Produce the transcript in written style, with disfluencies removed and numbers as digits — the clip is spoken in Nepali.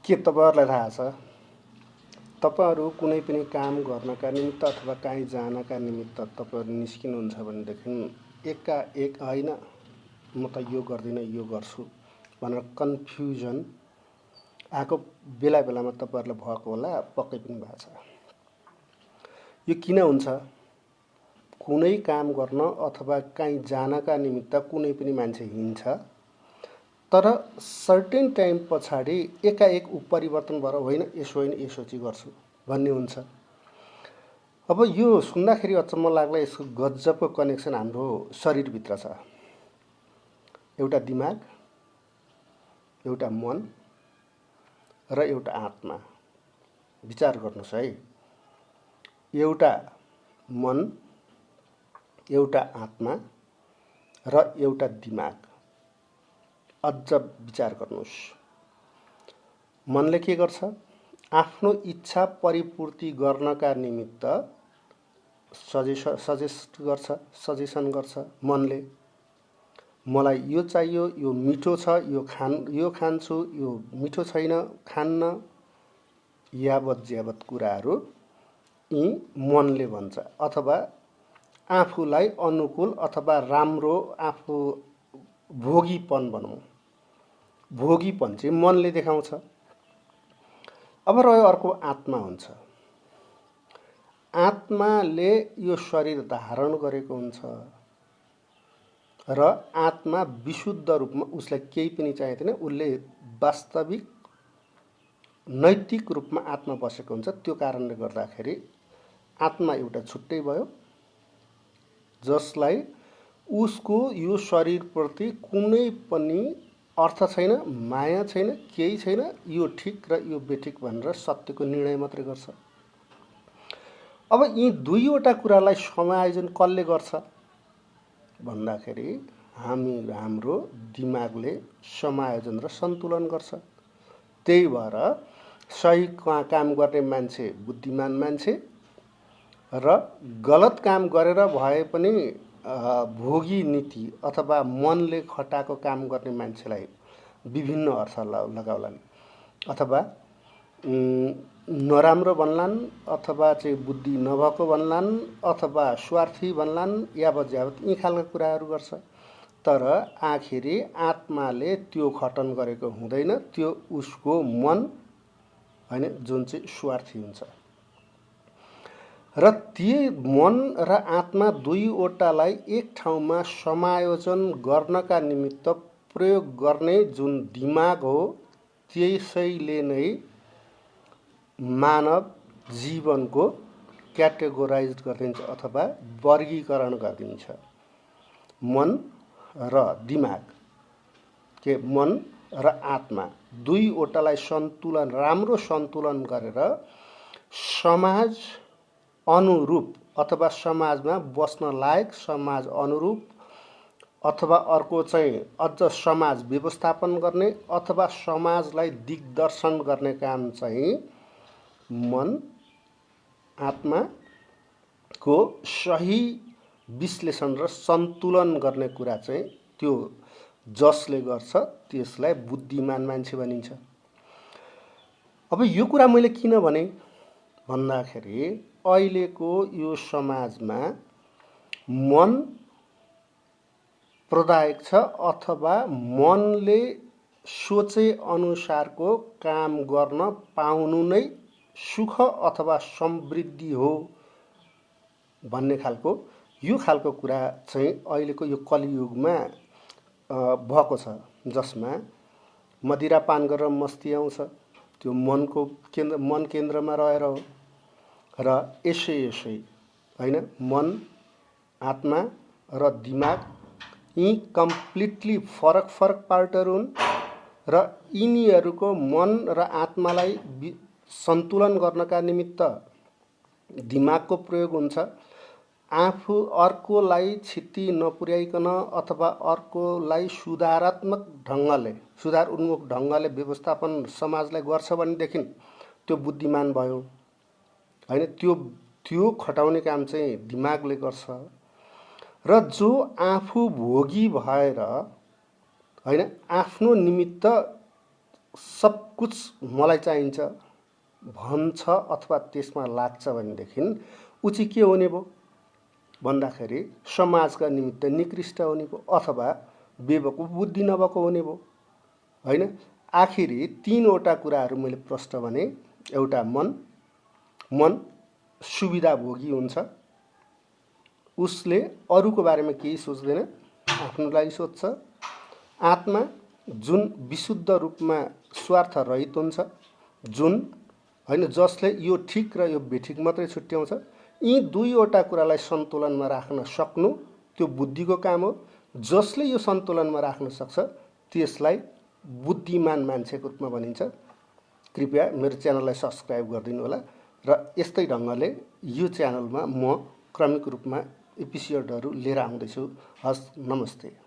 के तपाईँहरूलाई थाहा छ तपाईँहरू कुनै पनि काम गर्नका निमित्त अथवा काहीँ जानका निमित्त तपाईँहरू निस्किनुहुन्छ भनेदेखि एकाएक होइन म त यो गर्दिनँ यो गर्छु भनेर कन्फ्युजन आएको बेला बेलामा तपाईँहरूलाई भएको होला, पक्कै पनि भएको छ। यो किन हुन्छ? कुनै काम गर्न अथवा काहीँ जानका निमित्त कुनै पनि मान्छे हिँड्छ, तर सर्टेन टाइम पछाडि एकाएक ऊ परिवर्तन भएर होइन यसो होइन यसो चाहिँ गर्छु भन्ने हुन्छ। अब यो सुन्दाखेरि अचम्म लाग्ला, यसको गजबको कनेक्सन हाम्रो शरीरभित्र छ। एउटा दिमाग, एउटा मन र एउटा आत्मा। विचार गर्नुहोस् है, एउटा मन, एउटा आत्मा र एउटा दिमाग। अझ विचार गर्नुहोस्, मनले के गर्छ? आफ्नो इच्छा परिपूर्ति गर्नका निमित्त सजेसन गर्छ मनले। मलाई यो चाहियो, यो मिठो छ, यो खान्छु, यो मिठो छैन, खान्न, यावत ज्यावत कुराहरू यी मनले भन्छ। अथवा आफूलाई अनुकूल अथवा राम्रो, आफू भोगीपन भनौँ, भोगीपन चाहिँ मनले देखाउँछ। अब रह्यो अर्को आत्मा हुन्छ। आत्माले यो शरीर धारण गरेको हुन्छ र आत्मा विशुद्ध रूपमा उसलाई केही पनि चाहिँदैन, उसले वास्तविक नैतिक रूपमा आत्मा बसेको हुन्छ। त्यो कारणले गर्दाखेरि आत्मा एउटा छुट्टै भयो, जसलाई उसको यो शरीरप्रति कुनै पनि अर्थ छैन, माया छैन, केही छैन, यो ठिक र यो बेठिक भनेर सत्यको निर्णय मात्रै गर्छ। अब यी दुईवटा कुरालाई समायोजन कसले गर्छ भन्दाखेरि हाम्रो दिमागले समायोजन र सन्तुलन गर्छ। त्यही भएर सही काम गर्ने मान्छे बुद्धिमान मान्छे र गलत काम गरेर भए पनि भोगी नीति अथवा मनले खटाएको काम गर्ने मान्छेलाई विभिन्न अर्थ लगाउलान्, अथवा नराम्रो भन्लान्, अथवा चाहिँ बुद्धि नभएको भन्लान्, अथवा स्वार्थी भन्लान्, यावत ज्यावत यी खालका कुराहरू गर्छ। तर आखिरी आत्माले त्यो खटन गरेको हुँदैन, त्यो उसको मन होइन जुन चाहिँ स्वार्थी हुन्छ। र ती मन र आत्मा दुईवटालाई एक ठाउँमा समायोजन गर्नका निमित्त प्रयोग गर्ने जुन दिमाग हो, त्यसैले नै मानव जीवनको क्याटेगोराइज गरिदिन्छ अथवा वर्गीकरण गरिदिन्छ। मन र दिमाग के मन र आत्मा दुईवटालाई सन्तुलन, राम्रो सन्तुलन गरेर समाज अनुरूप अथवा समाजमा बस्न लायक, समाज अनुरूप अथवा अर्को चाहिँ अझ समाज व्यवस्थापन गर्ने अथवा समाजलाई दिग्दर्शन गर्ने काम चाहिँ मन आत्माको सही विश्लेषण र सन्तुलन गर्ने कुरा चाहिँ त्यो जसले गर्छ त्यसलाई बुद्धिमान मान्छे भनिन्छ। अब यो कुरा मैले किन भने भन्दाखेरि अहिलेको यो समाजमा मन प्रदायक छ अथवा मनले सोचे अनुसारको काम गर्न पाउनु नै सुख अथवा समृद्धि हो भन्ने खालको यो खालको कुरा चाहिँ अहिलेको यो कलियुगमा भएको छ, जसमा मदिरा पान गरेर मस्ती आउँछ। त्यो मन केन्द्रमा रहेर हो। र यसै होइन, मन आत्मा र दिमाग यी कम्प्लिटली फरक पार्टहरू हुन् र यिनीहरूको मन र आत्मालाई सन्तुलन गर्नका निमित्त दिमागको प्रयोग हुन्छ। आफू अर्कोलाई क्षति नपुर्याइकन अथवा अर्कोलाई सुधारात्मक ढङ्गले, सुधार उन्मुख ढङ्गले व्यवस्थापन समाजलाई गर्छ भनेदेखि त्यो बुद्धिमान भयो होइन। त्यो खटाउने काम चाहिँ दिमागले गर्छ। र जो आफू भोगी भएर होइन आफ्नो निमित्त सब कुछ मलाई चाहिन्छ भन्छ अथवा त्यसमा लाग्छ भनेदेखि ऊ चाहिँ के हुने भयो भन्दाखेरि समाजका निमित्त निकृष्ट हुने भयो अथवा बेवकुफ बुद्धि नभएको हुने भयो होइन। आखिरी तीनवटा कुराहरू मैले प्रश्न भने, एउटा मन सुविधाभोगी हुन्छ, उसले अरूको बारेमा केही सोच्दैन, आफ्नो लागि सोच्छ। आत्मा जुन विशुद्ध रूपमा स्वार्थ रहित हुन्छ, जुन होइन जसले यो ठिक र यो बेठिक मात्रै छुट्याउँछ। यी दुईवटा कुरालाई सन्तुलनमा राख्न सक्नु त्यो बुद्धिको काम हो। जसले यो सन्तुलनमा राख्न सक्छ त्यसलाई बुद्धिमान मान्छेको रूपमा भनिन्छ। कृपया मेरो च्यानललाई सब्सक्राइब गरिदिनु होला र यस्तै ढङ्गले यो च्यानलमा म क्रमिक रूपमा एपिसोडहरू लिएर आउँदैछु। हस्, नमस्ते।